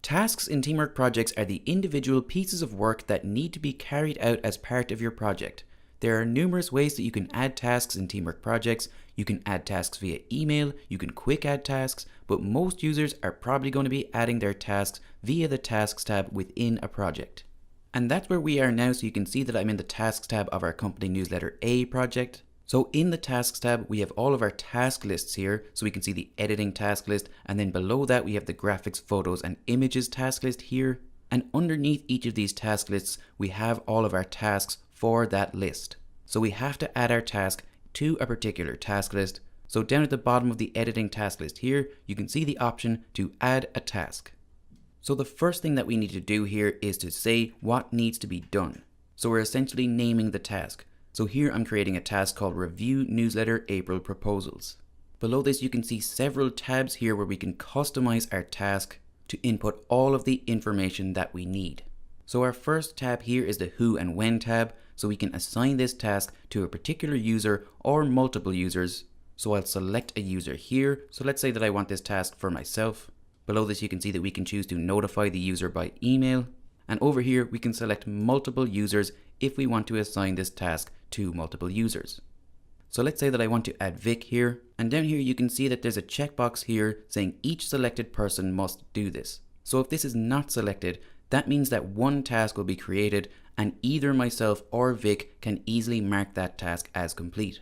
Tasks in teamwork projects are the individual pieces of work that need to be carried out as part of your project. There are numerous ways that you can add tasks in teamwork projects. You can add tasks via email, you can quick add tasks, but most users are probably going to be adding their tasks via the Tasks tab within a project. And that's where we are now, so you can see that I'm in the Tasks tab of our company newsletter A project. So in the Tasks tab, we have all of our task lists here, so we can see the editing task list, and then below that we have the graphics, photos, and images task list here. And underneath each of these task lists, we have all of our tasks for that list. So we have to add our task to a particular task list. So down at the bottom of the editing task list here, you can see the option to add a task. So the first thing that we need to do here is to say what needs to be done. So we're essentially naming the task. So here I'm creating a task called Review Newsletter April Proposals. Below this you can see several tabs here where we can customize our task to input all of the information that we need. So our first tab here is the Who and When tab, so we can assign this task to a particular user or multiple users. So I'll select a user here. So let's say that I want this task for myself. Below this you can see that we can choose to notify the user by email. And over here we can select multiple users if we want to assign this task to multiple users. So let's say that I want to add Vic here, and down here you can see that there's a checkbox here saying each selected person must do this. So if this is not selected, that means that one task will be created and either myself or Vic can easily mark that task as complete.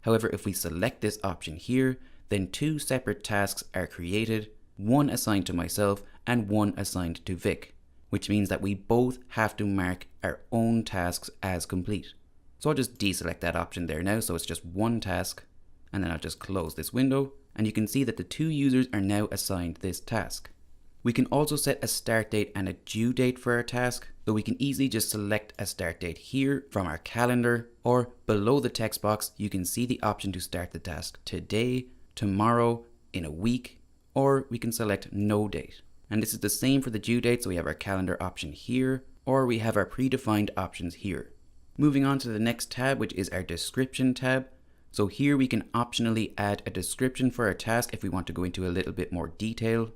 However, if we select this option here, then two separate tasks are created, one assigned to myself and one assigned to Vic, which means that we both have to mark our own tasks as complete. So I'll just deselect that option there now, so it's just one task, and then I'll just close this window, and you can see that the two users are now assigned this task. We can also set a start date and a due date for our task, so we can easily just select a start date here from our calendar, or below the text box you can see the option to start the task today, tomorrow, in a week, or we can select no date. And this is the same for the due date, so we have our calendar option here, or we have our predefined options here. Moving on to the next tab, which is our description tab. So here we can optionally add a description for our task if we want to go into a little bit more detail.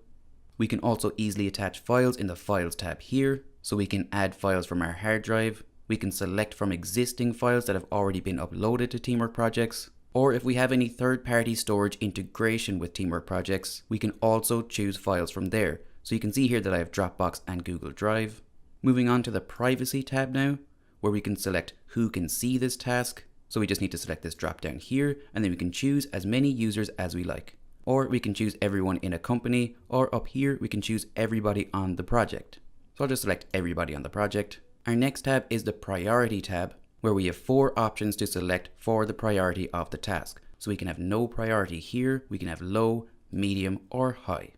We can also easily attach files in the Files tab here, so we can add files from our hard drive. We can select from existing files that have already been uploaded to Teamwork projects. Or if we have any third-party storage integration with Teamwork projects, we can also choose files from there. So you can see here that I have Dropbox and Google Drive. Moving on to the Privacy tab now, where we can select who can see this task. So we just need to select this drop down here, and then we can choose as many users as we like. Or we can choose everyone in a company, or up here we can choose everybody on the project. So I'll just select everybody on the project. Our next tab is the Priority tab, where we have 4 options to select for the priority of the task. So we can have no priority here, we can have low, medium, or high.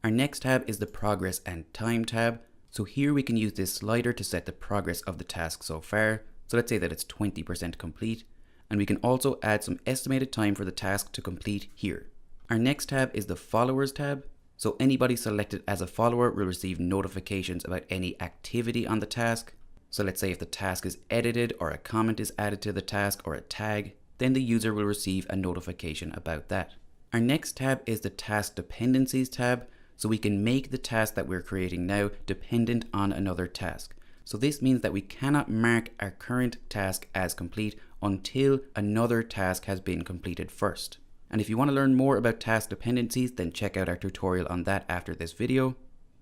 Our next tab is the Progress and Time tab. So here we can use this slider to set the progress of the task so far. So let's say that it's 20% complete, and we can also add some estimated time for the task to complete here. Our next tab is the Followers tab. So anybody selected as a follower will receive notifications about any activity on the task. So let's say if the task is edited or a comment is added to the task or a tag, then the user will receive a notification about that. Our next tab is the Task Dependencies tab. So we can make the task that we're creating now dependent on another task. So this means that we cannot mark our current task as complete until another task has been completed first. And if you want to learn more about task dependencies, then check out our tutorial on that after this video.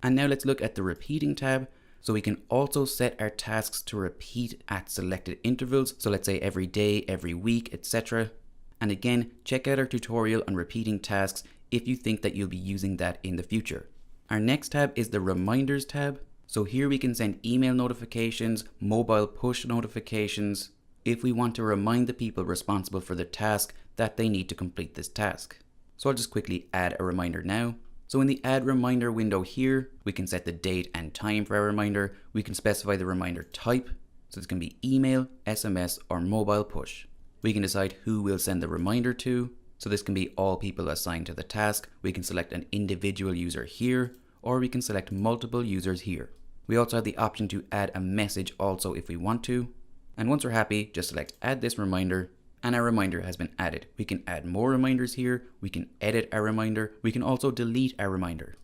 And now let's look at the Repeating tab. So we can also set our tasks to repeat at selected intervals. So let's say every day, every week, etc. And again, check out our tutorial on repeating tasks if you think that you'll be using that in the future. Our next tab is the Reminders tab. So here we can send email notifications, mobile push notifications, if we want to remind the people responsible for the task that they need to complete this task. So I'll just quickly add a reminder now. So in the Add Reminder window here, we can set the date and time for our reminder. We can specify the reminder type. So this can be email, SMS, or mobile push. We can decide who we'll send the reminder to. So this can be all people assigned to the task. We can select an individual user here, or we can select multiple users here. We also have the option to add a message also if we want to. And once we're happy, just select Add this reminder, and our reminder has been added. We can add more reminders here. We can edit our reminder. We can also delete our reminder.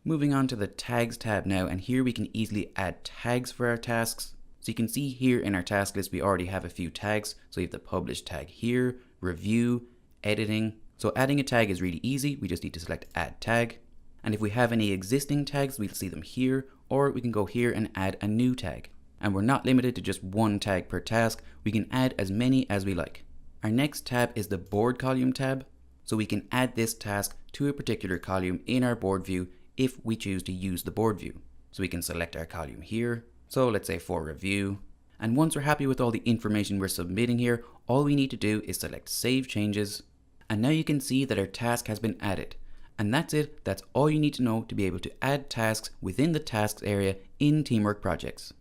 Moving on to the tags tab now, and here we can easily add tags for our tasks. So you can see here in our task list we already have a few tags. So you have the publish tag here, review, editing. So adding a tag is really easy. We just need to select add tag. And if we have any existing tags, we'll see them here, or we can go here and add a new tag. And we're not limited to just one tag per task. We can add as many as we like. Our next tab is the board column tab. So we can add this task to a particular column in our board view if we choose to use the board view. So we can select our column here. So let's say for review. And once we're happy with all the information we're submitting here, all we need to do is select save changes. And now you can see that our task has been added. And that's it. That's all you need to know to be able to add tasks within the tasks area in Teamwork Projects.